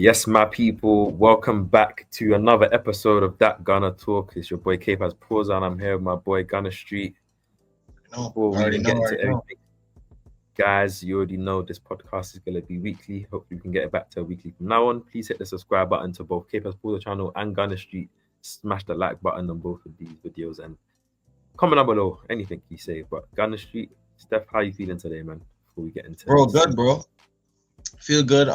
Yes, my people, welcome back to another episode of That Gunner Talk. It's your boy Cape as Pros, and I'm here with my boy Gunner Street. No, Before I we already even know. get I into already know. everything, guys, you already know this podcast is going to be weekly. Hopefully, we can get it back to a weekly from now on. Please hit the subscribe button to both Cape as Pros channel and Gunner Street. Smash the like button on both of these videos and comment down below anything you say. But Gunner Street, Steph, how you feeling today, man? Before we get into Bro, this good, bro. Feel good.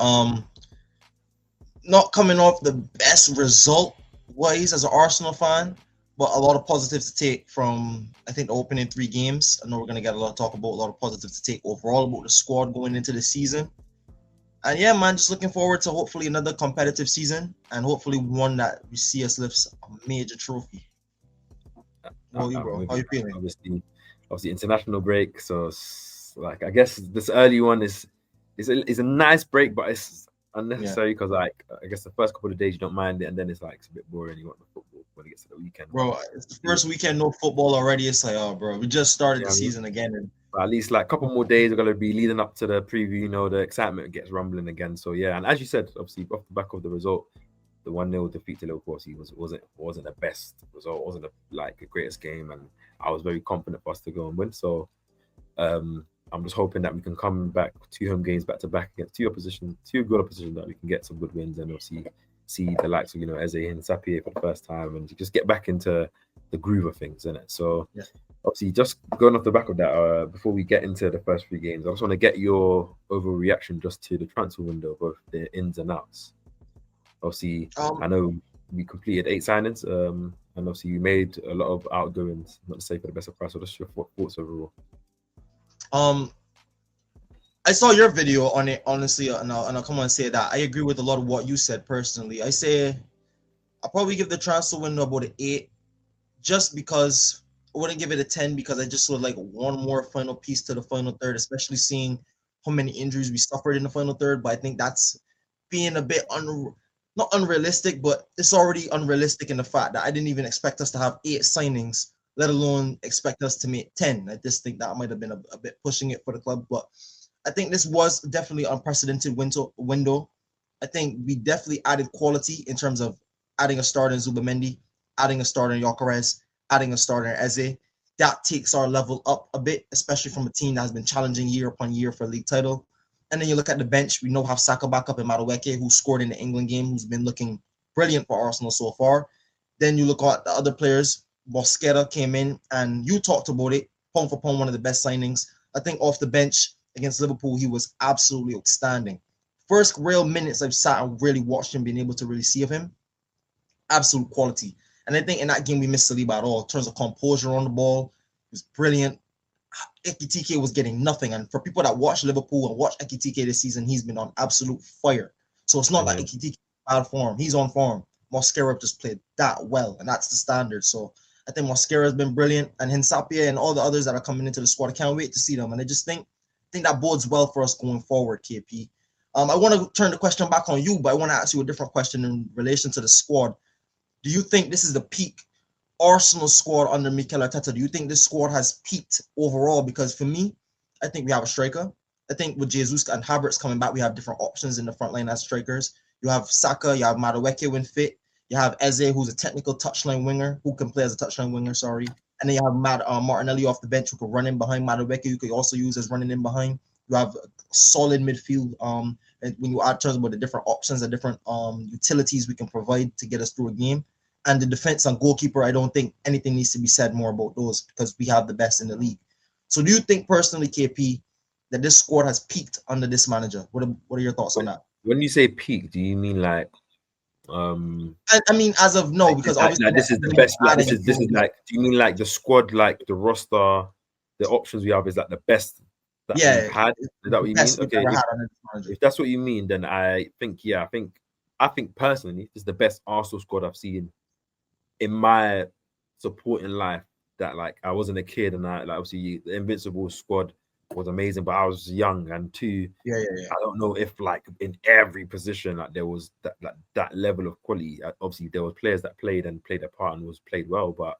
Not coming off the best result wise as an Arsenal fan, but a lot of positives to take from I think the opening three games. I know we're gonna get a lot of talk about a lot of positives to take overall about the squad going into the season. And yeah, man, just looking forward to hopefully another competitive season and hopefully one that we see us lift a major trophy. How you, I'm bro? with How you, you man. feeling? Obviously, international break. So, like, I guess this early one is a nice break, but it's Yeah. unnecessary because, like, I guess the first couple of days you don't mind it, and then it's like it's a bit boring. You want the football when it gets to the weekend, but Bro, it's the first weekend no football already. It's like, oh, bro, we just started yeah, the season again, and but at least like a couple more days are gonna be leading up to the preview. You know, the excitement gets rumbling again. So yeah, and as you said, obviously off the back of the result, the 1-0 defeat to Liverpool wasn't the best result, wasn't the greatest game, and I was very confident for us to go and win. So I'm just hoping that we can come back 2 home games back to back against two good opposition, that we can get some good wins and obviously see the likes of Eze and Sapie for the first time and just get back into the groove of things, innit? So yeah. obviously, just going off the back of that, before we get into the first 3 games, I just want to get your overall reaction just to the transfer window, both the ins and outs. Obviously, I Um, know we completed 8 signings, and obviously we made a lot of outgoings, not to say for the best of price. So just your thoughts overall. um, I saw your video on it, honestly, and I'll come on and say that I agree with a lot of what you said personally. I say I'll probably give the transfer window about an 8, just because I wouldn't give it a 10 because I just would like one more final piece to the final third, especially seeing how many injuries we suffered in the final third. But I think that's being a bit not unrealistic, but it's already unrealistic in the fact that I didn't even expect us to have 8 signings, let alone expect us to make 10. I just think that might have been a bit pushing it for the club, but I think this was definitely unprecedented window. I think we definitely added quality in terms of adding a starter in Zubamendi, adding a starter in Gyökeres, adding a starter in Eze. That takes our level up a bit, especially from a team that has been challenging year upon year for a league title. And then you look at the bench, we know have Saka back up in Madueke, who scored in the England game, who's been looking brilliant for Arsenal so far. Then you look at the other players. Mosquera came in, and you talked about it, pound for pound, one of the best signings. I think off the bench against Liverpool, he was absolutely outstanding. First real minutes I've sat and really watched him, being able to really see of him, absolute quality. And I think in that game we missed Saliba at all in terms of composure on the ball. It was brilliant. Ekitike was getting nothing, and for people that watch Liverpool and watch Ekitike this season, he's been on absolute fire. So it's not like Ekitike bad form; he's on form. Mosquera just played that well, and that's the standard. So I think Mosquera has been brilliant, and Hinsapia and all the others that are coming into the squad. I can't wait to see them, and I just think that bodes well for us going forward, KP. I want to turn the question back on you, but I want to ask you a different question in relation to the squad. Do you think this is the peak Arsenal squad under Mikel Arteta? Do you think this squad has peaked overall? Because for me, I think we have a striker. I think with Jesus and Havertz coming back, we have different options in the front line as strikers. You have Saka, you have Madueke when fit. You have Eze, who's a technical touchline winger, who can play as a touchline winger, sorry. And then you have Martinelli off the bench, who could run in behind Madueke. You could also use as running in behind. You have a solid midfield. And when you add terms about the different options and different utilities we can provide to get us through a game, and the defense and goalkeeper, I don't think anything needs to be said more about those because we have the best in the league. So do you think personally, KP, that this squad has peaked under this manager? What are your thoughts on that? When you say peak, do you mean um I mean, as of no, because obviously this is the best, like this is like, do you mean like the squad, like the roster, the options we have is like the best that we've yeah, had? Is that what the you mean? best we've Okay, ever had under this manager. if that's what you mean, then I think, yeah, I think personally this is the best Arsenal squad I've seen in my supporting life. That, like, I wasn't a kid, and I, like, obviously the Invincible squad was amazing, but I was young, and two, Yeah. I don't know if, like, in every position, like, there was that level of quality. Obviously there was players that played and played a part and was played well, but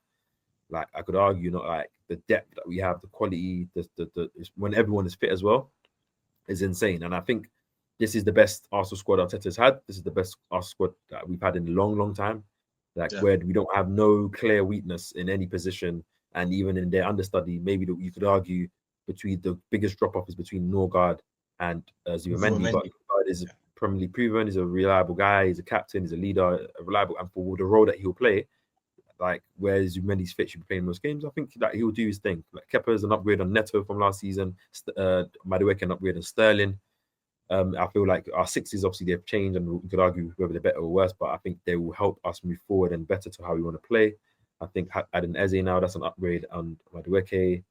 like I could argue, not like the depth that we have, the quality, when everyone is fit as well, is insane. And I think this is the best Arsenal squad Arteta's had. This is the best Arsenal squad that we've had in a long, long time. Like where we don't have no clear weakness in any position, and even in their understudy, maybe you could argue between the biggest drop off is between Norgard and Zubimendi. But Norgard is Premier League proven. He's a reliable guy. He's a captain. He's a leader. A reliable, and for the role that he'll play, like where Zubimendi's fit should be playing most games, I think that he'll do his thing. Like Kepa is an upgrade on Neto from last season. Madueke an upgrade on Sterling. I feel like our sixes obviously they've changed, and we could argue whether they're better or worse, but I think they will help us move forward and better to how we want to play. I think adding Eze now, that's an upgrade on Madueke,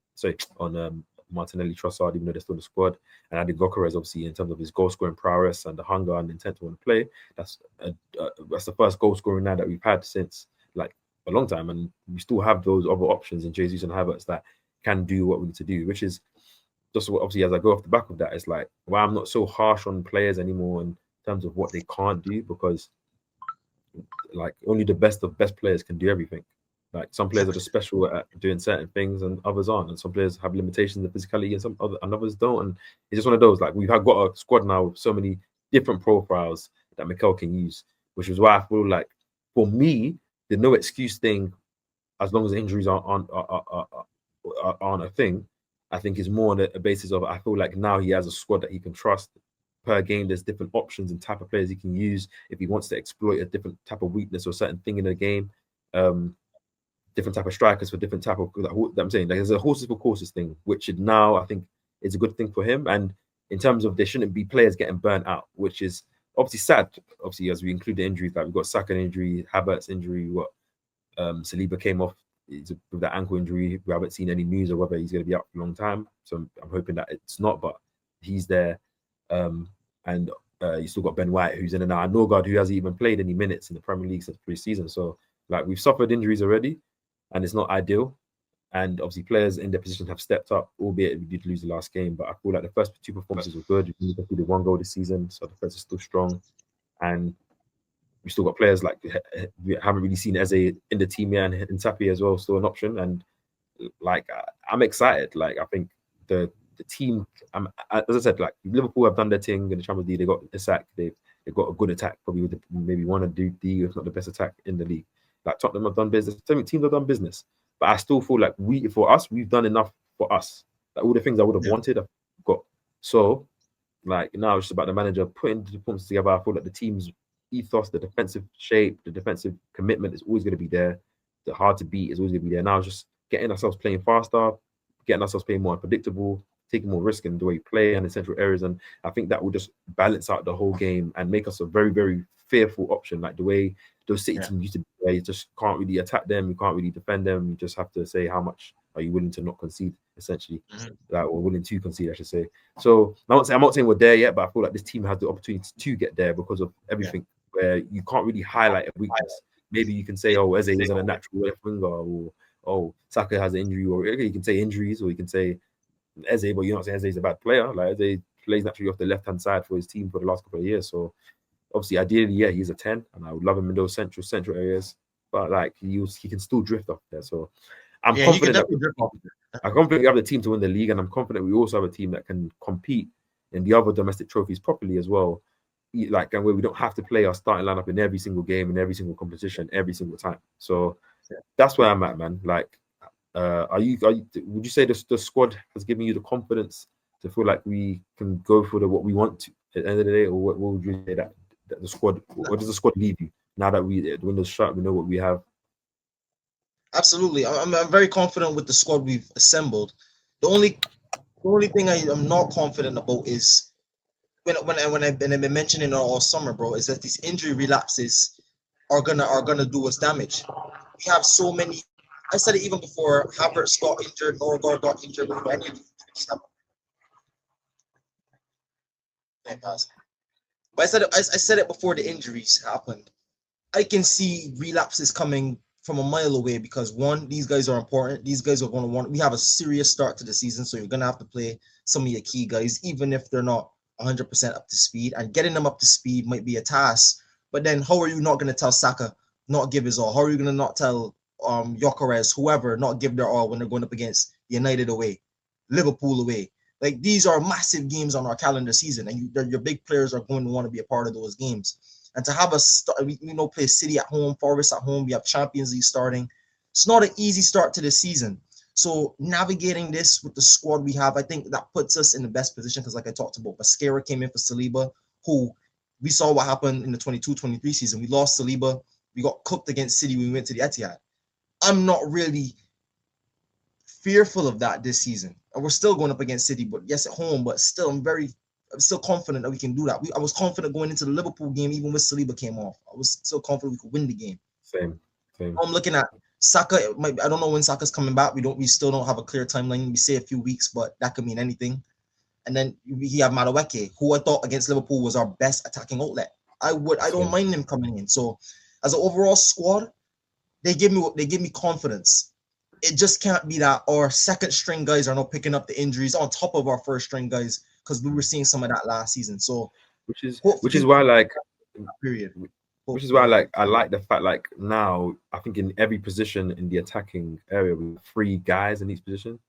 on Martinelli Trossard, even though they're still in the squad, and adding Gokares obviously in terms of his goal scoring prowess and the hunger and intent to want to play. That's the first goal scoring now that we've had since like a long time, and we still have those other options in Jesus and Havertz that can do what we need to do, which is just obviously as I go off the back of that, it's like why I'm not so harsh on players anymore in terms of what they can't do, because like only the best of best players can do everything. Like some players are just special at doing certain things and others aren't, and some players have limitations in physicality and others don't. And it's just one of those, like we've got a squad now with so many different profiles that Mikel can use, which is why I feel like for me the no excuse thing, as long as injuries aren't a thing, I think is more on a basis of I feel like now he has a squad that he can trust. Per game, there's different options and type of players he can use if he wants to exploit a different type of weakness or certain thing in the game. Different type of strikers for different type of. I'm saying like there's a horses for courses thing, which now I think is a good thing for him. And in terms of there shouldn't be players getting burnt out, which is obviously sad. Obviously, as we include the injuries, like we've got Saka injury, Havertz injury, Saliba came off with that ankle injury. We haven't seen any news of whether he's going to be out for a long time. So I'm hoping that it's not, but he's there. And you still got Ben White, who's in and out. And Norgard, who hasn't even played any minutes in the Premier League since pre-season. So like we've suffered injuries already, and it's not ideal. And obviously players in their position have stepped up, albeit we did lose the last game. But I feel like the first two performances were good. We did 1 goal this season, so the defense is still strong. And we still got players like we haven't really seen Eze in the team yet, and Tapi as well, still an option. And like I'm excited. Like I think the team, as I said, like Liverpool have done their thing in the Champions League. They got the sack. They've got a good attack, probably with maybe one of the if not the best attack in the league. Like Tottenham have done business. Teams have done business, but I still feel like we've done enough for us. Like all the things I would have wanted, I've got. So like now it's just about the manager putting the performances together. I feel like the team's ethos, the defensive shape, the defensive commitment is always going to be there. The hard to beat is always going to be there. Now it's just getting ourselves playing faster, getting ourselves playing more unpredictable, taking more risk in the way we play and in central areas. And I think that will just balance out the whole game and make us a very, very fearful option. Like the way those City teams used to be, where you just can't really attack them, you can't really defend them. You just have to say how much are you willing to not concede, essentially, like, or willing to concede, I should say. So I'm not saying we're there yet, but I feel like this team has the opportunity to get there because of everything. Where you can't really highlight a weakness. Maybe you can say, "Oh, Eze isn't a natural left winger," or "Oh, Saka has an injury," or you can say injuries, or you can say Eze, but you're not saying Eze is a bad player. Like Eze plays naturally off the left-hand side for his team for the last couple of years. So obviously, ideally, yeah, he's a 10, and I would love him in those central areas. But like he can still drift off there. So I'm confident we have the team to win the league, and I'm confident we also have a team that can compete in the other domestic trophies properly as well. Like, and where we don't have to play our starting lineup in every single game, in every single competition, every single time. So that's where I'm at, man. Like, would you say the squad has given you the confidence to feel like we can go for what we want to at the end of the day, or what would you say that the squad? What does the squad leave you now that the window's shut? We know what we have. Absolutely, I'm very confident with the squad we've assembled. The only thing I'm not confident about is when I've been mentioning it all summer, bro, is that these injury relapses are gonna do us damage. We have so many. I said it even before. Havertz got injured, Norgard got injured. But I said it before the injuries happened. I can see relapses coming from a mile away because one, these guys are important. These guys are going to want. We have a serious start to the season, so you're gonna have to play some of your key guys, even if they're not 100% up to speed, and getting them up to speed might be a task. But then how are you not going to tell Saka not give his all? How are you going to not tell Gyökeres, whoever, not give their all when they're going up against United away, Liverpool away, Like these are massive games on our calendar season, and your big players are going to want to be a part of those games. And to have us, we play City at home, Forest at home. We have Champions League starting. It's not an easy start to the season. So navigating this with the squad we have, I think that puts us in the best position because, like I talked about, Mascara came in for Saliba, who we saw what happened in the 22-23 season. We lost Saliba. We got cooked against City when we went to the Etihad. I'm not really fearful of that this season. And we're still going up against City, but yes, at home, but still, I'm still confident that we can do that. I was confident going into the Liverpool game, even when Saliba came off. I was still confident we could win the game. Same. I'm looking at Saka. I don't know when Saka's coming back. We still don't have a clear timeline. We say a few weeks, but that could mean anything. And then we have Madueke, who I thought against Liverpool was our best attacking outlet. I don't mind him coming in. So as an overall squad, they give me confidence. It just can't be that our second string guys are not picking up the injuries on top of our first string guys, because we were seeing some of that last season. So which is why like period. Which is why I like the fact like now I think in every position in the attacking area we have 3 guys in each position.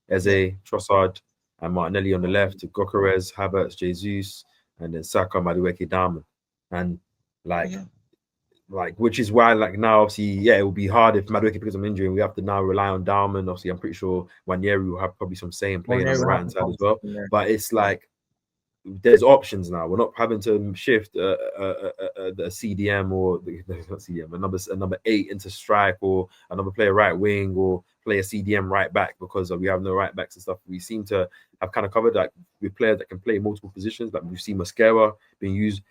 Eze, Trossard, and Martinelli on the left, Gyökeres, Havertz, Jesus, and then Saka, Madueke, Diamond. And which is why like now obviously it will be hard if Madueke picks up an injury and we have to now rely on Diamond. Obviously I'm pretty sure Wanyeri will have probably some say in playing on the right hand side as well. But it's like there's options now. We're not having to shift the CDM or not CDM, a number 8 into strike, or another player right wing, or play a CDM right back because we have no right backs and stuff. We seem to have kind of covered that with players that can play multiple positions. Like we've seen Mascara being used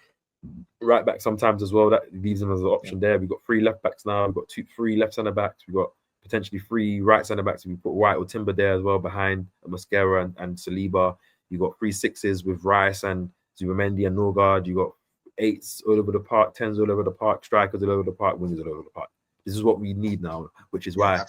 right back sometimes as well. That leaves them as an option there. We've got 3 left backs now. We've got 3 left centre backs. We've got potentially 3 right centre backs. We put White or Timber there as well behind Mascara and Saliba. You got 3 6s with Rice and Zubamendi and Norgard. You got 8s all over the park, 10s all over the park, strikers all over the park, wingers all over the park. This is what we need now, which is why,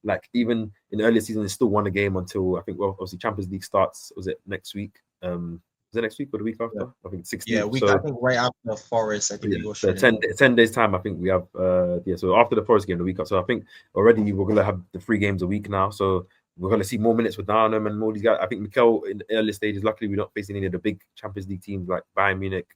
like, even in the earlier season, they still won a game until I think, well, obviously Champions League starts. Was it next week? Was it next week or the week after? I think 16th. Yeah, I think right after Forest. I think we go straight. 10 days time. I think we have. So after the Forest game, the week after. So I think already we're gonna have the 3 games a week now. So we're going to see more minutes with Darnham and all these guys. I think Mikel in the early stages, luckily we're not facing any of the big Champions League teams like Bayern Munich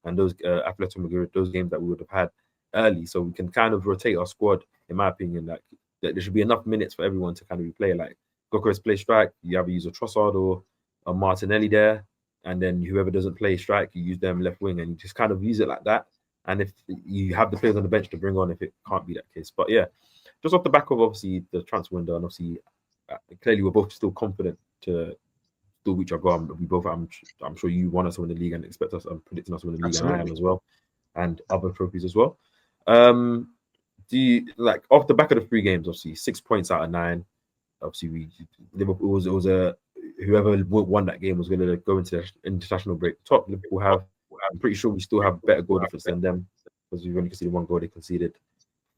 and those Atletico Madrid, those games that we would have had early. So we can kind of rotate our squad, in my opinion. Like there should be enough minutes for everyone to kind of play. Like Gyökeres play strike, you either use a Trossard or a Martinelli there. And then whoever doesn't play strike, you use them left wing and you just kind of use it like that. And if you have the players on the bench to bring on, if it can't be that case. But yeah, just off the back of obviously the transfer window and obviously clearly we're both still confident to still reach our goal. We both, I'm sure you want us to win the league and expect us. I'm predicting us to win the league, and I am as well, and other trophies as well. Do you like off the back of the 3 games? Obviously, 6 points out of 9. Obviously, Liverpool was a whoever won that game was going to go into international break. Top Liverpool have. I'm pretty sure we still have better goal difference than them because we've only conceded 1 goal. They conceded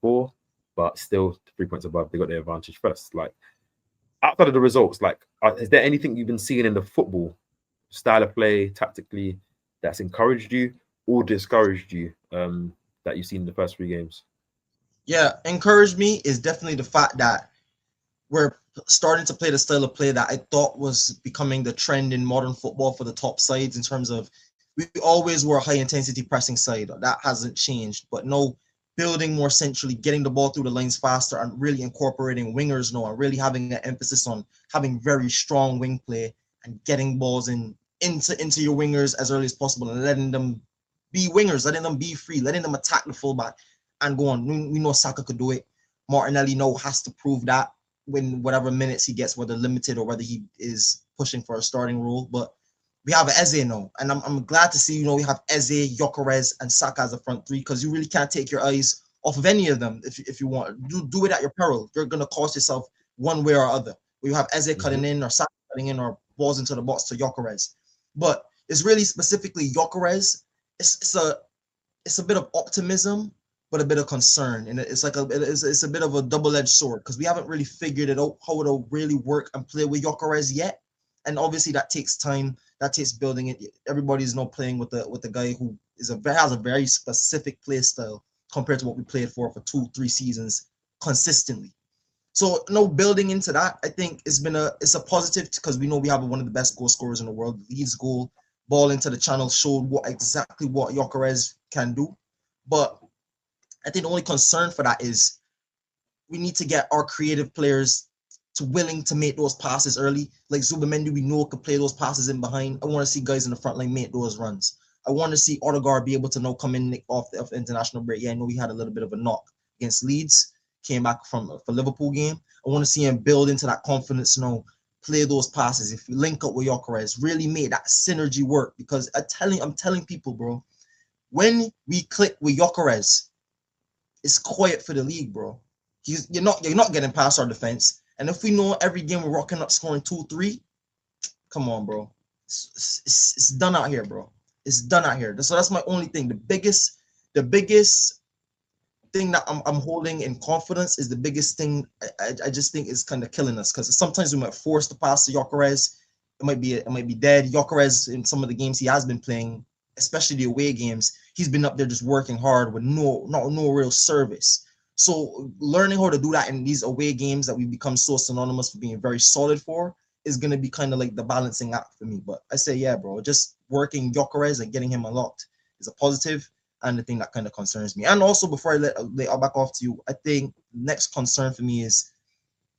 4, but still 3 points above. They got their advantage first. Like, outside of the results, like, is there anything you've been seeing in the football style of play, tactically, that's encouraged you or discouraged you that you've seen in the first 3 games? Yeah, encouraged me is definitely the fact that we're starting to play the style of play that I thought was becoming the trend in modern football for the top sides, in terms of we always were a high-intensity pressing side. That hasn't changed, but no, building more centrally, getting the ball through the lanes faster, and really incorporating wingers now, and really having an emphasis on having very strong wing play and getting balls into your wingers as early as possible and letting them be wingers, letting them be free, letting them attack the fullback and go on. We know Saka could do it. Martinelli now has to prove that when whatever minutes he gets, whether limited or whether he is pushing for a starting role. But we have Eze now, and I'm glad to see, we have Eze, Gyökeres, and Saka as the front 3, because you really can't take your eyes off of any of them if you want. Do it at your peril. You're going to cost yourself one way or other. You have Eze cutting in, or Saka cutting in, or balls into the box to Gyökeres. But it's really specifically Gyökeres. It's a bit of optimism, but a bit of concern, and it's like it's a bit of a double-edged sword, because we haven't really figured it out how it'll really work and play with Gyökeres yet. And obviously that takes time. That takes building it. Everybody's not playing with the guy who has a very specific play style compared to what we played for 2-3 seasons consistently. So no building into that, I think it's a positive because we know we have one of the best goal scorers in the world. Leeds goal, ball into the channel showed exactly what Gyökeres can do. But I think the only concern for that is we need to get our creative players to willing to make those passes early. Like Zubamendi, we know could play those passes in behind. I want to see guys in the front line make those runs. I want to see Odegaard be able to now come in off the international break. Yeah, I know he had a little bit of a knock against Leeds, came back for Liverpool game. I want to see him build into that confidence now, play those passes. If you link up with Gyökeres, really make that synergy work. Because I'm telling people, bro, when we click with Gyökeres, it's quiet for the league, bro. You're not getting past our defense. And if we know every game we're rocking up scoring 2-3, come on, bro. It's done out here, bro. It's done out here. So that's my only thing. The biggest thing that I'm holding in confidence is the biggest thing. I just think is kind of killing us because sometimes we might force the pass to Gyökeres. It might be dead. Gyökeres in some of the games he has been playing, especially the away games, he's been up there just working hard with no real service. So learning how to do that in these away games that we become so synonymous for being very solid for is going to be kind of like the balancing act for me. But I say, yeah, bro, just working Gyökeres and getting him unlocked is a positive and the thing that kind of concerns me. And also, before I let I'll back off to you, I think next concern for me is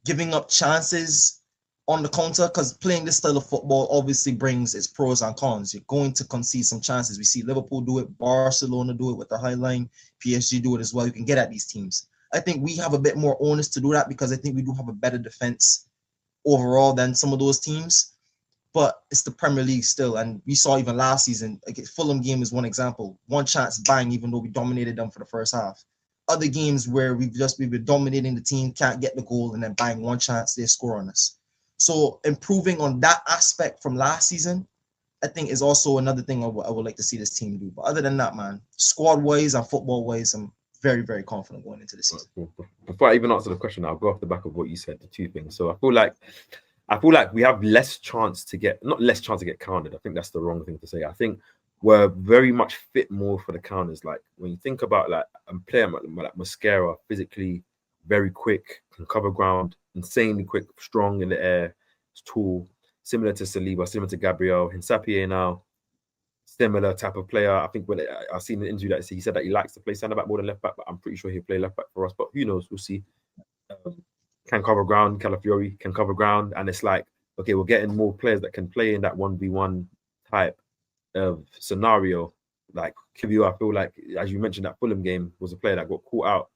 giving up chances on the counter, because playing this style of football obviously brings its pros and cons. You're going to concede some chances. We see Liverpool do it, Barcelona do it with the high line, PSG do it as well. You can get at these teams. I think we have a bit more onus to do that because I think we do have a better defense overall than some of those teams. But it's the Premier League still, and we saw even last season, like Fulham game is one example. One chance, bang, even though we dominated them for the first half. Other games where we've been dominating the team, can't get the goal, and then bang, one chance, they score on us. So improving on that aspect from last season, I think is also another thing I would like to see this team do. But other than that, man, squad-wise and football-wise, I'm very, very confident going into the season. Before I even answer the question, I'll go off the back of what you said, the two things. So I feel like we have less chance to get, not less chance to get countered. I think that's the wrong thing to say. I think we're very much fit more for the counters. Like when you think about like a player like Mascara, physically very quick, can cover ground, insanely quick, strong in the air, it's tall, similar to Saliba, similar to Gabriel, Hinsapie now, similar type of player. I think when I've seen an interview that he said that he likes to play centre back more than left back, but I'm pretty sure he'll play left back for us. But who knows? We'll see. Can cover ground, Calafiori can cover ground, and it's like, okay, we're getting more players that can play in that 1v1 type of scenario. Like Kivio, I feel like, as you mentioned, that Fulham game was a player that got caught out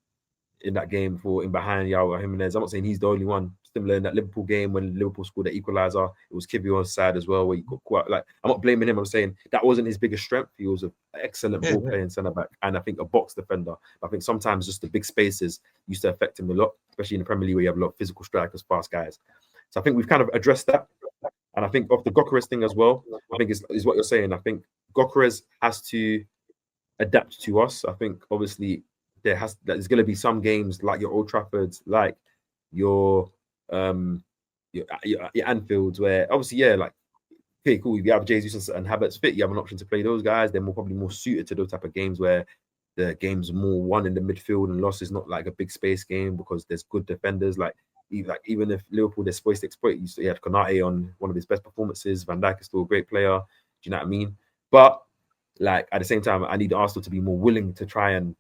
in that game in behind Yao Jimenez. I'm not saying he's the only one. Similar in that Liverpool game when Liverpool scored the equaliser, it was Kivio's side as well where he got caught out. Like, I'm not blaming him. I'm saying that wasn't his biggest strength. He was an excellent ball playing centre back and I think a box defender. I think sometimes just the big spaces used to affect him a lot, especially in the Premier League where you have a lot of physical strikers, fast guys. So I think we've kind of addressed that. And I think of the Gyökeres thing as well, I think is what you're saying. I think Gyökeres has to adapt to us. I think obviously there's going to be some games like your Old Traffords, like your Anfields, where obviously, yeah, like, okay, cool. If you have Jesus and Havertz fit, you have an option to play those guys. They're probably more suited to those type of games where the game's more won in the midfield and loss is not like a big space game because there's good defenders. Like even if Liverpool they're supposed to exploit, you had Konate on one of his best performances. Van Dijk is still a great player. Do you know what I mean? But like at the same time, I need Arsenal to be more willing to try and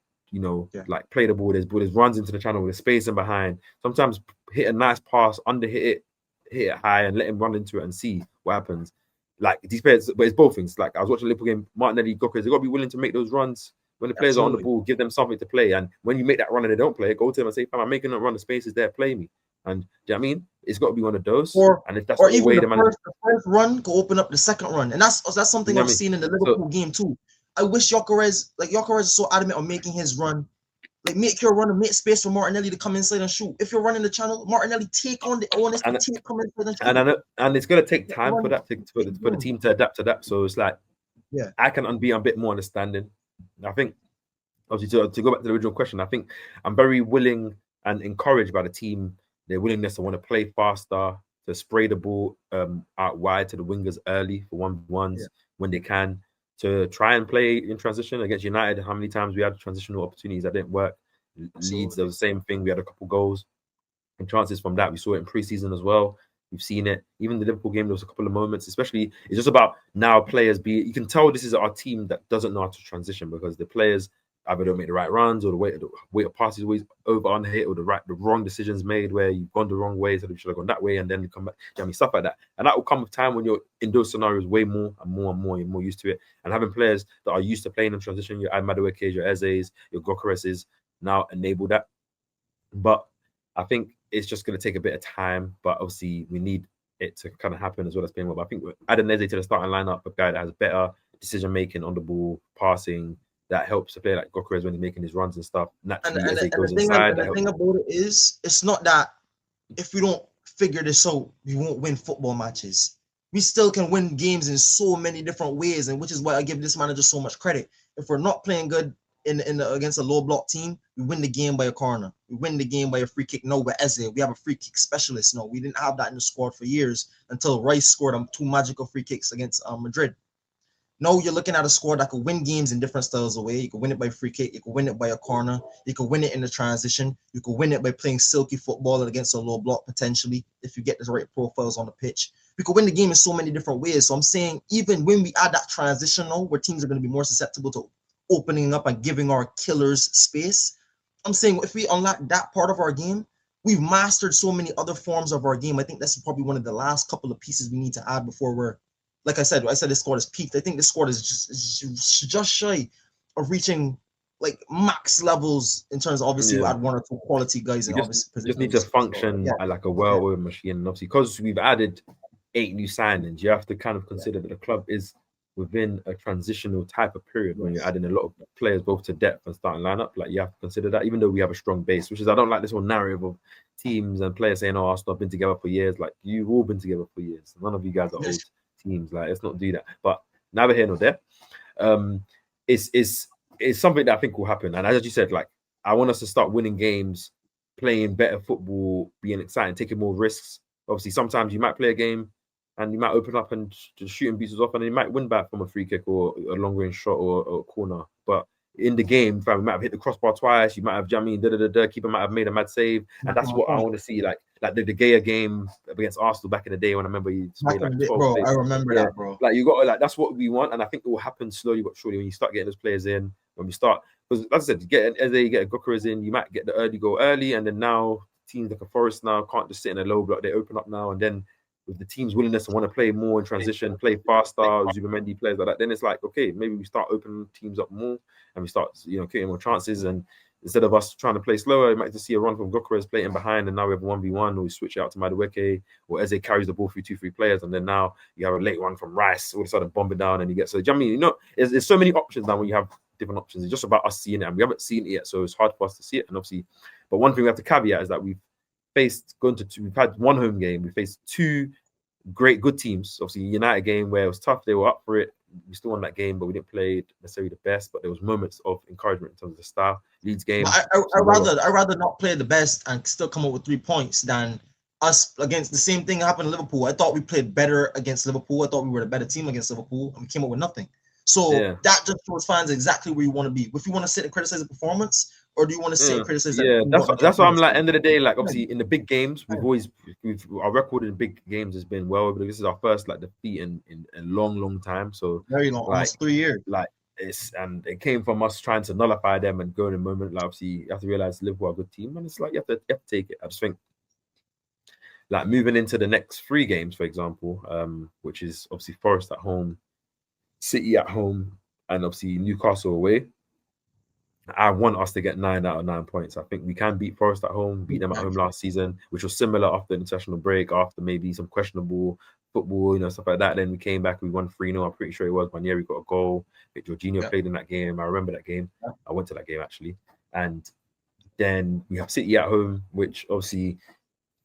like play the ball. There's runs into the channel, there's space in behind. Sometimes hit a nice pass, hit it high, and let him run into it and see what happens. Like these players, but it's both things. Like I was watching a Liverpool game, Martinelli, Gyökeres, they got to be willing to make those runs when the players are on the ball. Give them something to play, and when you make that run and they don't play, go to them and say, "Fam, I'm making a run. The space is there. Play me." And do you know what I mean? It's got to be one of those. And if that's or the even way the first run can open up the second run, and that's something I've seen in the Liverpool game too. I wish Gyökeres is so adamant on making his run. Like, make your run and make space for Martinelli to come inside and shoot. If you're running the channel, Martinelli take on the onus to come inside and shoot. And it's going to take time for that for the team to adapt to that. So it's like, yeah, I can be a bit more understanding. I think, obviously, to go back to the original question, I think I'm very willing and encouraged by the team, their willingness to want to play faster, to spray the ball out wide to the wingers early for 1v1s when they can, to try and play in transition against United. How many times we had transitional opportunities that didn't work? Absolutely. Leeds, there was the same thing. We had a couple goals. and chances from that. We saw it in preseason as well. We've seen it. Even the Liverpool game, there was a couple of moments, especially it's just about now players you can tell this is our team that doesn't know how to transition because the players either don't make the right runs or the weight of passes always over unhit or the wrong decisions made where you've gone the wrong way, so you should have gone that way and then you come back. You know, stuff like that. And that will come with time when you're in those scenarios way more and more and more. You're more used to it. And having players that are used to playing in transition, your Madueke's, your Eze's, your Gokares's now enable that. But I think it's just going to take a bit of time. But obviously, we need it to kind of happen as well as playing well. But I think adding Eze to the starting lineup, a guy that has better decision making on the ball, passing, that helps a player like Gokares when he's making his runs and stuff. Naturally, and Eze goes the thing, inside. the thing about it is, it's not that if we don't figure this out, we won't win football matches. We still can win games in so many different ways, and which is why I give this manager so much credit. If we're not playing good against a low block team, we win the game by a corner. We win the game by a free kick. No, with Eze, we have a free kick specialist. No, we didn't have that in the squad for years until Rice scored 2 magical free kicks against Madrid. No, you're looking at a squad that could win games in different styles of way. You could win it by free kick. You could win it by a corner. You could win it in the transition. You could win it by playing silky football against a low block, potentially, if you get the right profiles on the pitch. We could win the game in so many different ways. So I'm saying even when we add that transition now, where teams are going to be more susceptible to opening up and giving our killers space, I'm saying if we unlock that part of our game, we've mastered so many other forms of our game. I think that's probably one of the last couple of pieces we need to add before we're, like I said this squad is peaked. I think this squad is just shy of reaching like max levels in terms of obviously you add 1 or 2 quality guys in obviously positions. Just need to function like a well-oiled machine. And obviously, because we've added 8 new signings, you have to kind of consider that the club is within a transitional type of period when you're adding a lot of players both to depth and starting lineup. Like you have to consider that, even though we have a strong base, which is I don't like this whole narrative of teams and players saying, "Oh, Arsenal have been together for years." Like you've all been together for years. None of you guys are old teams. Like let's not do that. But neither here nor there. It's something that I think will happen. And as you said, like I want us to start winning games, playing better football, being exciting, taking more risks. Obviously, sometimes you might play a game and you might open up and just shooting beats off, and you might win back from a free kick or a long range shot or a corner. But in the game, we might have hit the crossbar twice. You might have keeper might have made a mad save, and that's what I want to see. Like the Gea game against Arsenal back in the day when I remember he made like 12 bro. saves. I remember that, bro. Like you got that's what we want, and I think it will happen slowly but surely when you start getting those players in. When we start, because as I said, you get a Gokares in, you might get the early goal early, and then now teams like a Forest now can't just sit in a low block. They open up now, and then with the team's willingness to want to play more in transition, play faster, Zubamendi players like that, then it's like, okay, maybe we start opening teams up more and we start, creating more chances. And instead of us trying to play slower, you might just see a run from Gokares playing behind, and now we have a 1v1, or we switch it out to Madueke, or Eze carries the ball through 2-3 players, and then now you have a late one from Rice, all of a sudden bombing down, and you get there's so many options now when you have different options. It's just about us seeing it, and we haven't seen it yet, so it's hard for us to see it. And obviously, but one thing we have to caveat is that we've had 1 home game, we faced 2 good teams. Obviously, United game where it was tough, they were up for it. We still won that game, but we didn't play necessarily the best. But there was moments of encouragement in terms of the style. Leeds game. I'd rather not play the best and still come up with 3 points than us against the same thing happened in Liverpool. I thought we played better against Liverpool. I thought we were the better team against Liverpool, and we came up with nothing. So that just shows fans exactly where you want to be. If you want to sit and criticize the performance, or do you want to sit and criticize? That's why I'm like, end of the day, like obviously in the big games, our record in big games has been well. But this is our first defeat in a long time. So very long, almost 3 years. Like it came from us trying to nullify them and go in a moment. Like obviously you have to realize Liverpool are a good team, and it's like you have to take it. I just think like moving into the next 3 games, for example, which is obviously Forest at home, City at home, and obviously Newcastle away. I want us to get 9 out of 9 points. I think we can beat Forest at home, beat them at home last season, which was similar after the international break, after maybe some questionable football, stuff like that. Then we came back, we won 3-0. I'm pretty sure it was. Ranieri got a goal. Jorginho played in that game. I remember that game. I went to that game actually. And then we have City at home, which obviously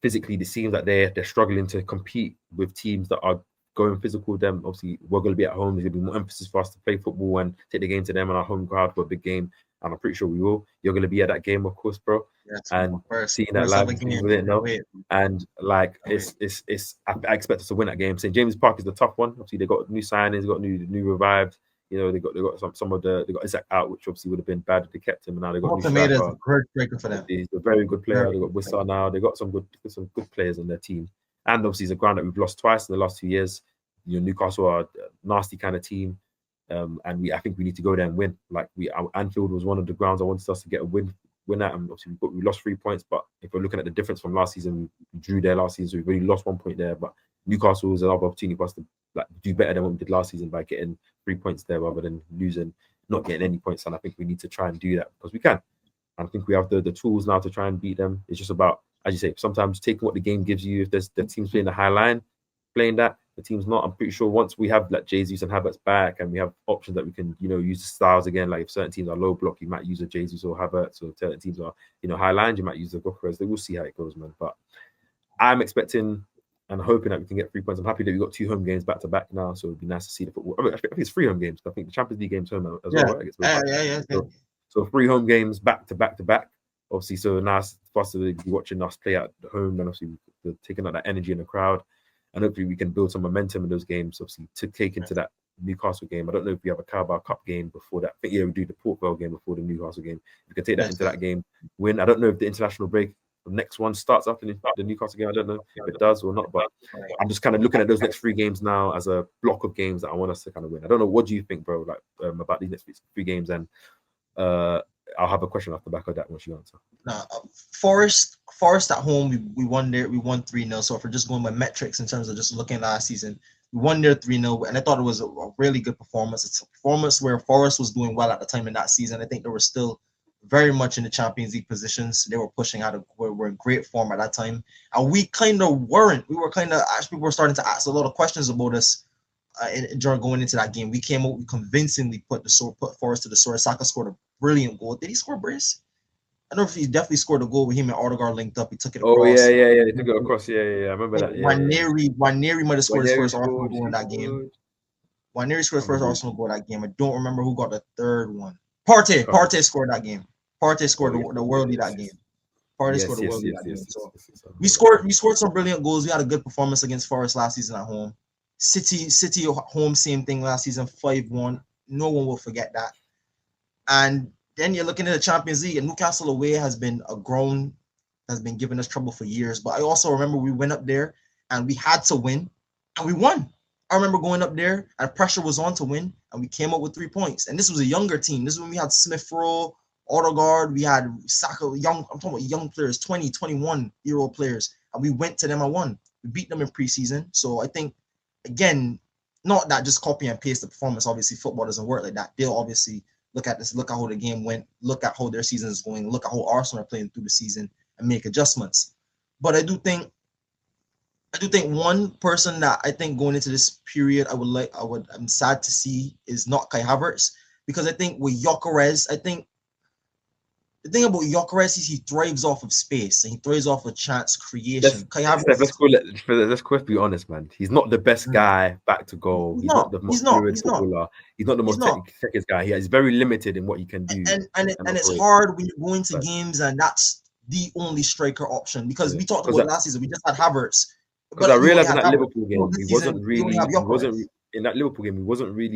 physically it seems like they're struggling to compete with teams that are going physical with them. Obviously, we're going to be at home. There's going to be more emphasis for us to play football and take the game to them and our home crowd for a big game. And I'm pretty sure we will. You're going to be at that game, of course, bro. And seeing that live, we didn't know. And like, I expect us to win that game. St. James Park is the tough one. Obviously, they got new signings, got new revived. You know, they got some of the they got Isaac out, which obviously would have been bad if they kept him, and now they got new Tomato is a striker. great striker for them. He's a very good player. Very They got Wissa now. They got some good players in their team, and obviously it's a ground that we've lost twice in the last 2 years. You know, Newcastle are a nasty kind of team, and I think we need to go there and win. Like Anfield was one of the grounds I wanted us to get a win at, and obviously we lost 3 points. But if we're looking at the difference from last season, we drew there last season, so we've really lost 1 point there. But Newcastle was another opportunity for us to do better than what we did last season by getting 3 points there rather than losing, not getting any points. And I think we need to try and do that because we can. And I think we have the tools now to try and beat them. It's just about, as you say, sometimes taking what the game gives you. If there's the team's playing the high line, playing that. The team's not. I'm pretty sure once we have like Jesus and Havertz back, and we have options that we can, use the styles again. Like if certain teams are low block, you might use a Jesus or Havertz, or certain teams are, high line, you might use the Gokeres. They will see how it goes, man. But I'm expecting and hoping that we can get 3 points. I'm happy that we got 2 home games back to back now, so it'd be nice to see the football. I think it's 3 home games. I think the Champions League game's home as well, right? Yeah. So 3 home games back to back to back. Obviously, so nice for us to be watching us play at home, and obviously we're taking out that energy in the crowd. And hopefully we can build some momentum in those games, obviously, to take into that Newcastle game. I don't know if we have a Carabao Cup game before that. I think, we do the Port Vale game before the Newcastle game. We can take that into that game, win. I don't know if the international break, the next one starts after the Newcastle game. I don't know if it does or not, but I'm just kind of looking at those next 3 games now as a block of games that I want us to kind of win. I don't know. What do you think, bro, about these next 3 games? And I'll have a question off the back of that once you answer. Forest at home, we won there. We won 3-0. So if we're just going by metrics in terms of just looking at last season, we won there 3-0, and I thought it was a really good performance. It's a performance where Forest was doing well at the time in that season. I think they were still very much in the Champions League positions. They were pushing out. We're in great form at that time, and we kind of weren't. We were kind of actually we were starting to ask a lot of questions about us during going into that game. We came out, we convincingly put Forest to the sword. Saka scored a brilliant goal. Did he score brace? I don't know if he definitely scored a goal with him and Odegaard linked up. He took it across. Oh, yeah. They took it across. Yeah. I remember that. Waneri might have scored his first Arsenal goal in that game. Waneri scored his first Arsenal goal in that game. I don't remember who got the third one. Partey scored that game. Partey scored the worldie that game. Partey scored the worldie that game. So we scored some brilliant goals. We had a good performance against Forest last season at home. City home, same thing last season, 5-1. No one will forget that. And then you're looking at the Champions League, and Newcastle away has been giving us trouble for years. But I also remember we went up there and we had to win, and we won. I remember going up there and pressure was on to win, and we came up with 3 points. And this was a younger team. This is when we had Smith Rowe, Odegaard, we had Saka, I'm talking about young players, 20, 21-year-old players, and we went to them and won. We beat them in preseason. So I think, again, not that just copy and paste the performance. Obviously, football doesn't work like that. They'll obviously look at this, look at how the game went, look at how their season is going, look at how Arsenal are playing through the season, and make adjustments. But I do think one person that I think going into this period I'm sad to see is not Kai Havertz, because I think with Gyökeres, I think the thing about Gyökeres is he thrives off of space and he thrives off of chance creation. Let's be honest, man. He's not the best guy back to goal. He's not the most fluid footballer. He's not the most technical guy. He's very limited in what he can do. And it's hard when you're going to games and that's the only striker option, because we talked about last season. We just had Havertz. But I realized in that Liverpool game, he wasn't really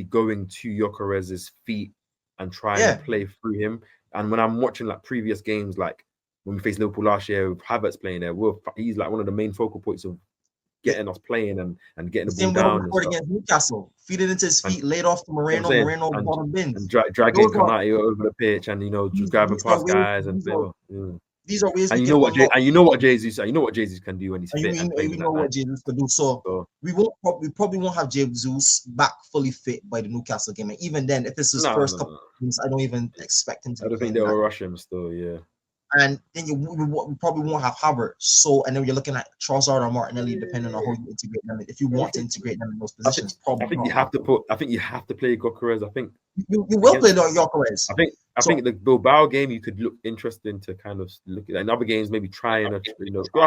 going to Gyökeres' feet and trying to play through him. And when I'm watching like previous games, like when we faced Liverpool last year with Havertz playing there, he's like one of the main focal points of getting us playing and getting the ball down. Against Newcastle, feed it into his feet, laid off to Moreno bottom bins, and dragging Kanate over the pitch, and just grabbing past guys and these are ways. And you know what Jesus can do when he's fit. You know what Jesus can do. So we probably won't have Jesus back fully fit by the Newcastle game. And even then, if it's his first couple of games, I don't even expect him to. I don't think they'll rush him still. Yeah. And then we probably won't have Havertz. So, and then you're looking at Trossard or Martinelli, depending on how you integrate them. If you want to integrate them in those positions, I think you have to play Gyökeres. I think you will play Gyökeres. I think the Bilbao game you could look interesting to kind of look at. In other games, maybe try and I think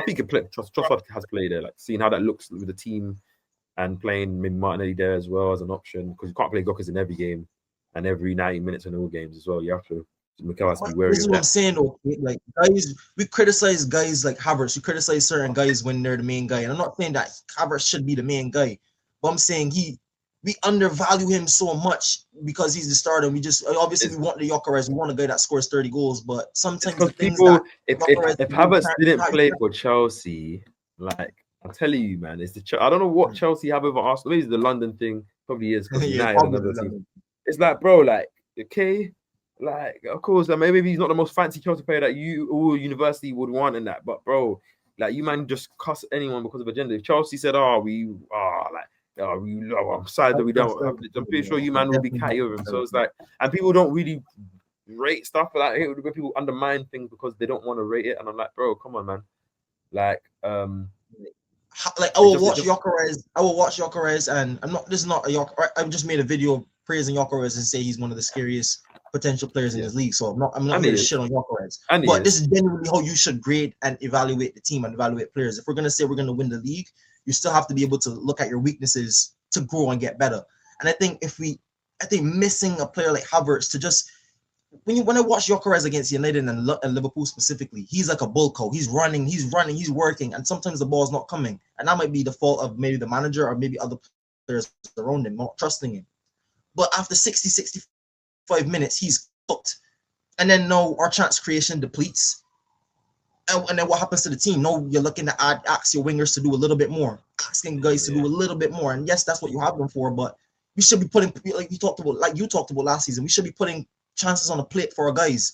you can play. Trossard has played there, like seeing how that looks with the team, and playing maybe Martinelli there as well as an option, because you can't play Gyökeres in every game and every 90 minutes in all games as well. You have to. Mikel has to be wary. This is what I'm saying, though. Like guys, we criticize guys like Havertz. We criticize certain guys when they're the main guy, and I'm not saying that Havertz should be the main guy, but I'm saying he we undervalue him so much because he's the starter. We just obviously we want the Gyökeres, we want a guy that scores 30 goals, but It's sometimes the because things people, that Gyökeres if do, Havertz didn't play for Chelsea, like I'm telling you, man, it's I don't know what Chelsea have over Arsenal. Maybe it's the London thing, probably is because yeah, United and probably other teams. It's like, bro, like okay, like of course, like, maybe he's not the most fancy Chelsea player that you all university would want and that, but bro, like you man just cuss anyone because of agenda. If Chelsea said, "Oh, we are like." I'm sad that we don't have. I'm pretty sure you man will be catty over him. So it's like, and people don't really rate stuff like when people undermine things because they don't want to rate it, and I'm like, bro, come on, man. Like, like I will watch Gyökeres, and I'm not. This is not a Gyökeres. I just made a video praising Gyökeres and say he's one of the scariest potential players in his league. So I'm not here to shit on Gyökeres. But this is genuinely how you should grade and evaluate the team and evaluate players. If we're gonna say we're gonna win the league, you still have to be able to look at your weaknesses to grow and get better. And I think missing a player like Havertz to just when I watch Gyökeres against United and Liverpool specifically, he's like a bull cow. He's running, he's working, and sometimes the ball's not coming. And that might be the fault of maybe the manager or maybe other players around him not trusting him. But after 60, 65 minutes, he's cooked. And then now our chance creation depletes. And then what happens to the team? No, you're looking to ask your wingers to do a little bit more, asking guys to do a little bit more. And yes, that's what you have them for, but we should be putting, like you talked about last season, we should be putting chances on the plate for our guys.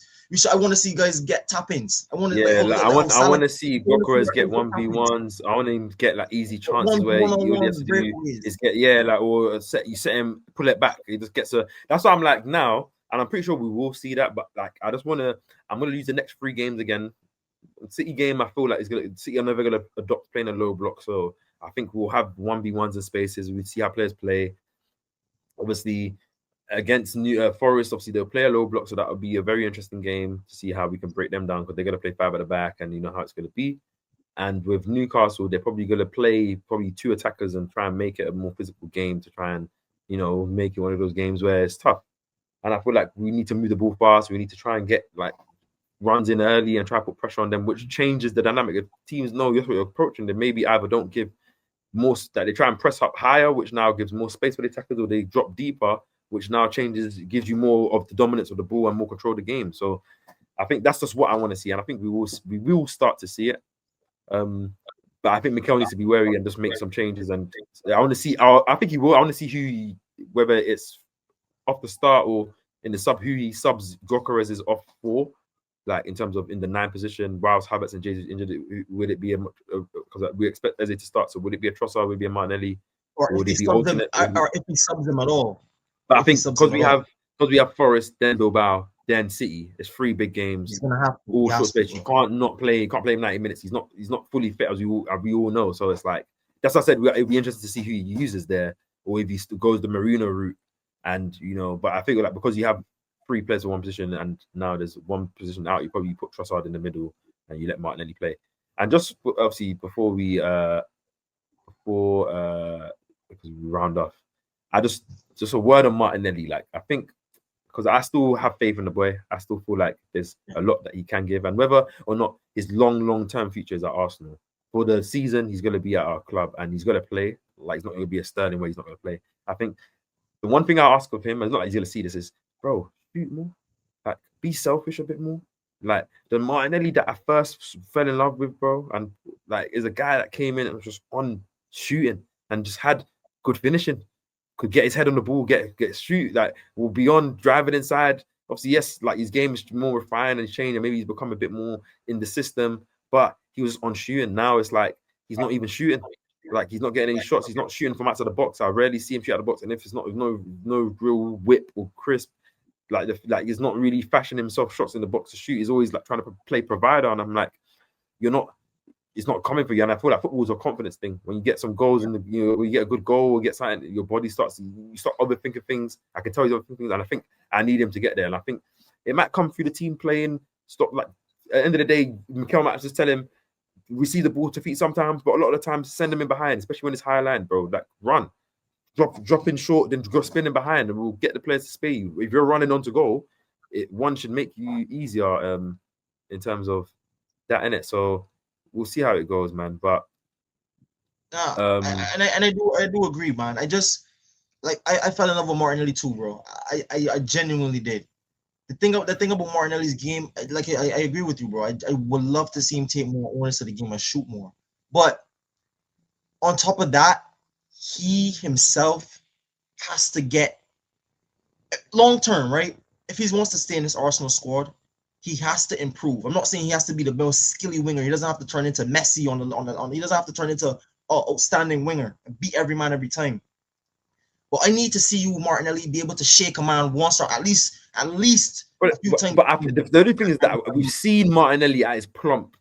I want to see guys get tap-ins. I want to see Gyökeres get 1v1s. I want him to get like easy chances where all he has to do is get or set him, pull it back. He just gets a. That's what I'm like now, and I'm pretty sure we will see that. But like, I'm gonna use the next 3 games again. City game, I feel like City are never gonna adopt playing a low block. So I think we'll have 1v1s in spaces. We see how players play. Obviously, against Forest, obviously they'll play a low block, so that would be a very interesting game to see how we can break them down because they're going to play 5 at the back, and you know how it's going to be. And with Newcastle, they're probably going to play 2 attackers and try and make it a more physical game to try and make it one of those games where it's tough. And I feel like we need to move the ball fast. We need to try and get like runs in early and try to put pressure on them, which changes the dynamic. If teams know that's what you're approaching, they maybe either don't give more, that they try and press up higher, which now gives more space for the attackers, or they drop deeper, which now gives you more of the dominance of the ball and more control of the game. So I think that's just what I want to see, and I think we will start to see it. But I think Mikel needs to be wary and just make some changes. And I want to see. I think he will. I want to see whether it's off the start or in the sub, who he subs Gyökeres is off for. Like in terms of in the 9 position, whilst Havertz and Jesus injured, would it be because we expect Eze to start? So would it be a Trossard? Would it be a Martinelli? Or would it be alternate? Or if he subs them at all? But I think because we have Forest, then Bilbao, then City, it's 3 big games. He's gonna have all short space. You can't play him 90 minutes. He's not fully fit, as we all know. So it's like that's what I said. It'd be interesting to see who he uses there, or if he goes the Marino route. And but I think like because you have 3 players in one position, and now there's 1 position out, you probably put Trossard in the middle and you let Martinelli play. And just obviously before we round off, I just a word on Martinelli. Like I think because I still have faith in the boy, I still feel like there's a lot that he can give, and whether or not his long-term future is at Arsenal. For the season, he's going to be at our club and he's going to play. Like it's not going to be a Sterling where he's not going to play. I think the one thing I ask of him, and it's not like he's going to see this, is bro, shoot more. Like, be selfish a bit more. Like, the Martinelli that I first fell in love with, bro, and like, is a guy that came in and was just on shooting and just had good finishing. Could get his head on the ball, get shoot. Like, will be on driving inside. Obviously, yes, like his game is more refined and changed, and maybe he's become a bit more in the system. But he was on shooting. Now it's like he's not even shooting. Like he's not getting any shots. He's not shooting from outside the box. I rarely see him shoot out the box. And if it's not no real whip or crisp, like he's not really fashioning himself shots in the box to shoot. He's always like trying to play provider. And I'm like, it's not coming for you. And I feel like football is a confidence thing. When you get some goals when you get a good goal or get something, your body you start overthinking things. I can tell he's overthinking things, and I think I need him to get there. And I think it might come through the team playing. Stop, like at the end of the day, Mikel might just tell him, we see the ball to feet sometimes, but a lot of the times send him in behind, especially when it's high line, bro. Like run, drop in short, then go spinning behind, and we'll get the players to spare you. If you're running on to goal, one should make you easier in terms of that, in it. So we'll see how it goes, man. But and I do agree, man. like I fell in love with Martinelli too, bro. I genuinely did. The thing about Martinelli's game, like I agree with you, bro. I would love to see him take more ownership of the game and shoot more. But on top of that, he himself has to get long term, right? If he wants to stay in this Arsenal squad, he has to improve. I'm not saying he has to be the most skilly winger. He doesn't have to turn into Messi on. He doesn't have to turn into an outstanding winger and beat every man every time. But I need to see you, Martinelli, be able to shake a man once or at least a few times. But the only thing is that we've seen Martinelli at his plump,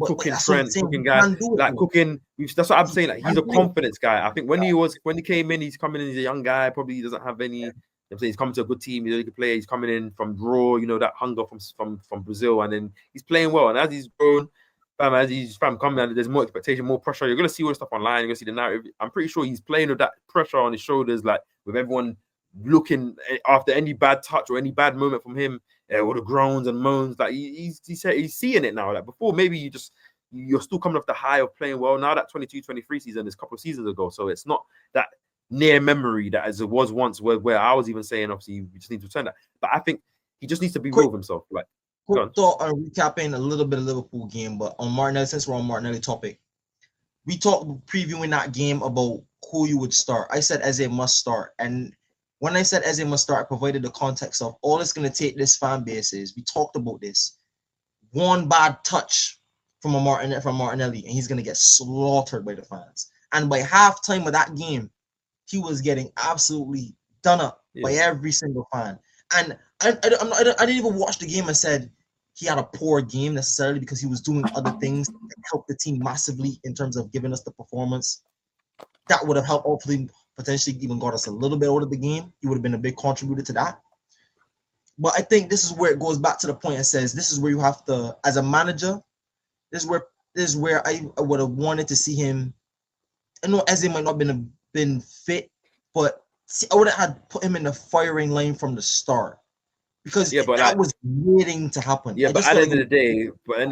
cooking Trent, cooking guys, like cooking. That's what I'm saying. Like he's a confidence guy. I think when he came in, he's coming in. He's a young guy. Probably he doesn't have any. I'm saying he's coming to a good team. He can play. He's coming in from raw. You know that hunger from Brazil, and then he's playing well. And as he's grown, as he's coming out, there's more expectation, more pressure. You're gonna see all the stuff online. You're gonna see the narrative. I'm pretty sure he's playing with that pressure on his shoulders, like with everyone looking after any bad touch or any bad moment from him, all the groans and moans. Like he's seeing it now. Like before, maybe you're still coming off the high of playing well. Now that 22-23 season is a couple of seasons ago, so it's not that near memory that as it was once, where I was even saying obviously you just need to return that. But I think he just needs to be real with himself. Like quick thought on recapping a little bit of Liverpool game, but on Martinelli, since we're on Martinelli topic, we talked previewing that game about who you would start. I said Eze must start, and when I said Eze must start, I provided the context of all it's going to take this fan base is, we talked about this, one bad touch from Martinelli, and he's going to get slaughtered by the fans. And by halftime of that game, he was getting absolutely done up by every single fan. And I didn't even watch the game and said he had a poor game necessarily, because he was doing other things that helped the team massively in terms of giving us the performance. That would have helped, hopefully, potentially even got us a little bit out of the game. He would have been a big contributor to that. But I think this is where it goes back to the point and says, this is where you have to, as a manager, this is where I would have wanted to see him. I know Eze might not have been fit, but I would have had put him in the firing line from the start, because that was waiting to happen. Yeah, but at the end of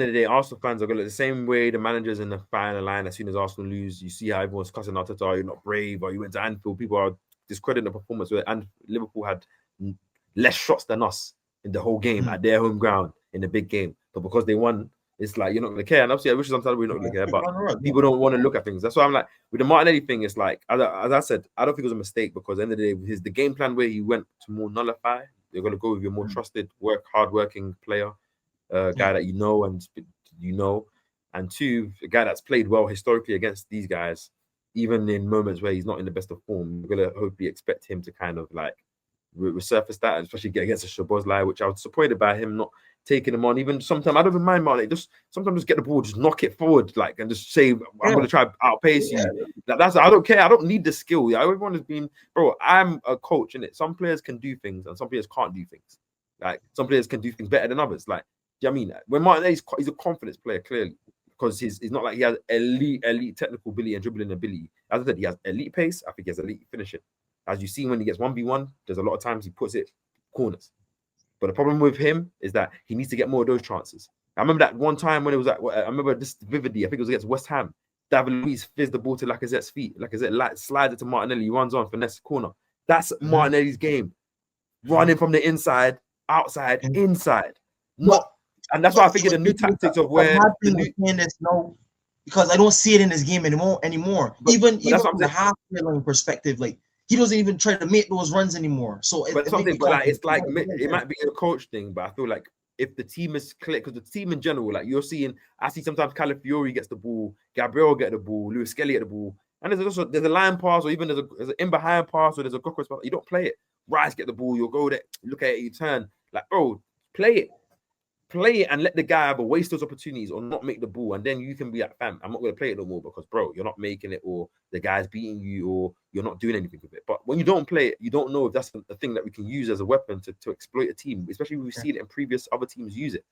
the day, Arsenal fans are going to look the same way the managers in the final line. As soon as Arsenal lose, you see how everyone's cussing out, "Oh, you're not brave," or "You went to Anfield." People are discrediting the performance, and Liverpool had less shots than us in the whole game at their home ground in the big game. But because they won, it's like you're not going to care. And obviously, I wish sometimes we're not going to care, but people don't want to look at things. That's why I'm like, with the Martinelli thing, it's like, as I said, I don't think it was a mistake, because at the end of the day, the game plan where he went to more nullify. You're going to go with your more trusted, hard-working player, guy that you know, and two, a guy that's played well historically against these guys, even in moments where he's not in the best of form. You're going to hopefully expect him to kind of like resurface that, especially get against a Szoboszlai, which I was disappointed by him not taking him on. Even sometimes I don't even mind Martinelli. Sometimes just get the ball, just knock it forward, like, and just say, I'm going to try outpace you. That's I don't care. I don't need the skill. Yeah, everyone has been, bro. I'm a coach, innit? Some players can do things, and some players can't do things. Like some players can do things better than others. Like, do you know what I mean? When Martinelli, he's a confidence player, clearly, because he's not like he has elite technical ability and dribbling ability. As I said, he has elite pace. I think he has elite finishing. As you see when he gets 1v1, there's a lot of times he puts it corners. But the problem with him is that he needs to get more of those chances. I remember that one time when it was I remember this vividly. I think it was against West Ham. David Luiz fizzed the ball to Lacazette's feet. Lacazette slides it to Martinelli. He runs on finesse corner. That's Martinelli's game. Running from the inside, outside, inside. And that's why I think the new tactics of where because I don't see it in his game anymore. Even from the halfway line perspective, like, he doesn't even try to make those runs anymore. So it might be a coach thing, but I feel like if the team is clear, because the team in general, like you're seeing, I see sometimes Calafiori gets the ball, Gabriel get the ball, Lewis Skelly get the ball, and there's a line pass, or even there's an in behind pass, or there's a Gokos pass. You don't play it. Rice get the ball, you'll go there, look at it, you turn. Like, bro, play it and let the guy either waste those opportunities or not make the ball, and then you can be like, fam, I'm not going to play it no more because, bro, you're not making it, or the guy's beating you, or you're not doing anything with it. But when you don't play it, you don't know if that's the thing that we can use as a weapon to exploit a team, especially when we've seen it in previous other teams use it.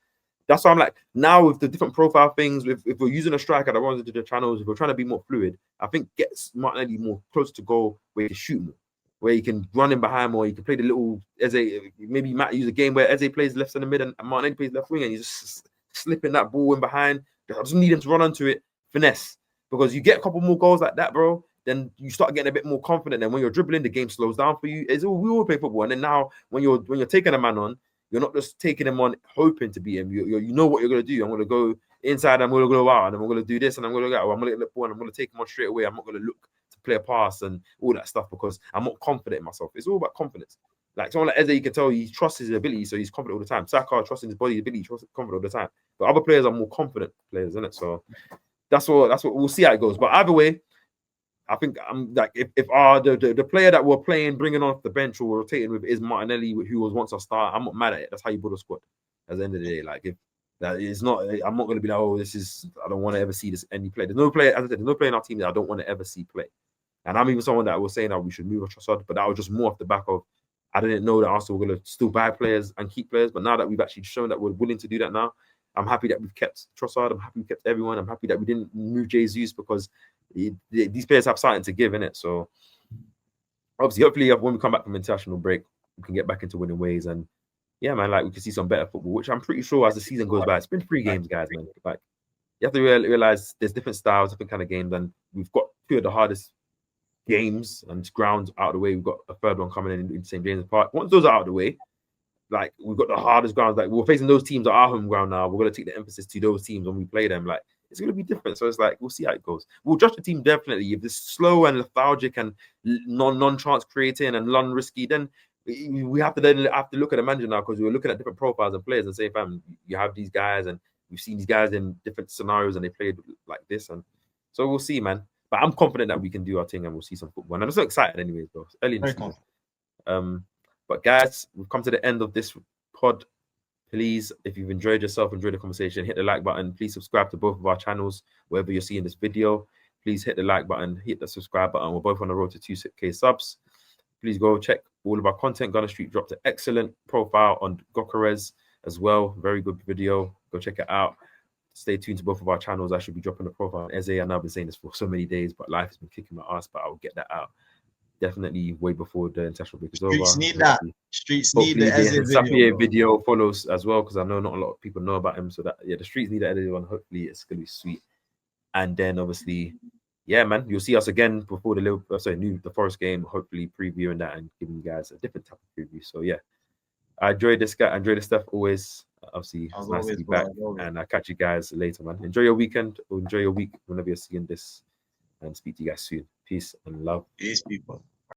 That's why I'm like, now with the different profile things, if we're using a striker that runs into the channels, if we're trying to be more fluid, I think gets Martinelli more close to goal where he can shoot more, where he can run in behind more, he can play the little Eze. Maybe you might use a game where Eze plays left in the mid and Martinelli plays left wing, and he's just slipping that ball in behind. I just need him to run onto it, finesse. Because you get a couple more goals like that, bro, then you start getting a bit more confident. And when you're dribbling, the game slows down for you. We all play football, and then now when you're taking a man on, you're not just taking him on hoping to beat him. You know what you're gonna do. I'm gonna go inside. I'm gonna go out, and I'm gonna do this, and I'm gonna go out. I'm gonna get the ball, and I'm gonna take him on straight away. I'm not gonna look to play a pass and all that stuff because I'm not confident in myself. It's all about confidence. Like someone like Eze, you can tell he trusts his ability, so he's confident all the time. Saka trusting his body ability, confident all the time. But other players are more confident players, isn't it? So that's what we'll see how it goes. But either way, I think I'm like if the player that we're playing, bringing off the bench or rotating with is Martinelli, who was once a star. I'm not mad at it. That's how you build a squad. At the end of the day, like if that is not, I'm not going to be like, oh, this is. I don't want to ever see this any play. There's no player, as I said, there's no player in our team that I don't want to ever see play. And I'm even someone that was saying that we should move Trossard, but that was just more off the back of I didn't know that Arsenal were going to still buy players and keep players. But now that we've actually shown that we're willing to do that now, I'm happy that we've kept Trossard. I'm happy we kept everyone. I'm happy that we didn't move Jesus because these players have something to give in it. So obviously, hopefully, when we come back from international break, we can get back into winning ways. And yeah, man, like we can see some better football, which I'm pretty sure as the season goes by, it's been 3 games, guys, man. Like you have to realize there's different styles, different kind of games, and we've got 2 of the hardest games and grounds out of the way. We've got a 3rd one coming in St. James Park. Once those are out of the way, like we've got the hardest grounds. Like we're facing those teams at our home ground now. We're gonna take the emphasis to those teams when we play them. Like it's gonna be different. So it's like we'll see how it goes. We'll judge the team definitely. If it's slow and lethargic and non-chance creating and non-risky, then we have to look at the manager now because we're looking at different profiles of players and say, fam, you have these guys and we've seen these guys in different scenarios and they played like this. And so we'll see, man. But I'm confident that we can do our thing and we'll see some football. And I'm so excited anyways, bro. It's early in the season. But guys, we've come to the end of this pod. Please, if you've enjoyed the conversation, hit the like button. Please subscribe to both of our channels, wherever you're seeing this video. Please hit the like button, hit the subscribe button. We're both on the road to 2K subs. Please go check all of our content. Gunner Street dropped an excellent profile on Gokares as well. Very good video. Go check it out. Stay tuned to both of our channels. I should be dropping the profile on Eze. I know I've been saying this for so many days, but life has been kicking my ass, but I'll get that out. Definitely way before the international break is over. Streets need that. Streets need the Eze video follows as well because I know not a lot of people know about him. So that the streets need that Eze one. Hopefully it's gonna be sweet. And then obviously, yeah, man, you'll see us again before the Forest game. Hopefully previewing that and giving you guys a different type of preview. So yeah, I enjoyed this guy. I enjoyed this stuff always. Obviously, it's nice to be back. And I'll catch you guys later, man. Enjoy your weekend or enjoy your week whenever you're seeing this. And speak to you guys soon. Peace and love. Peace, people.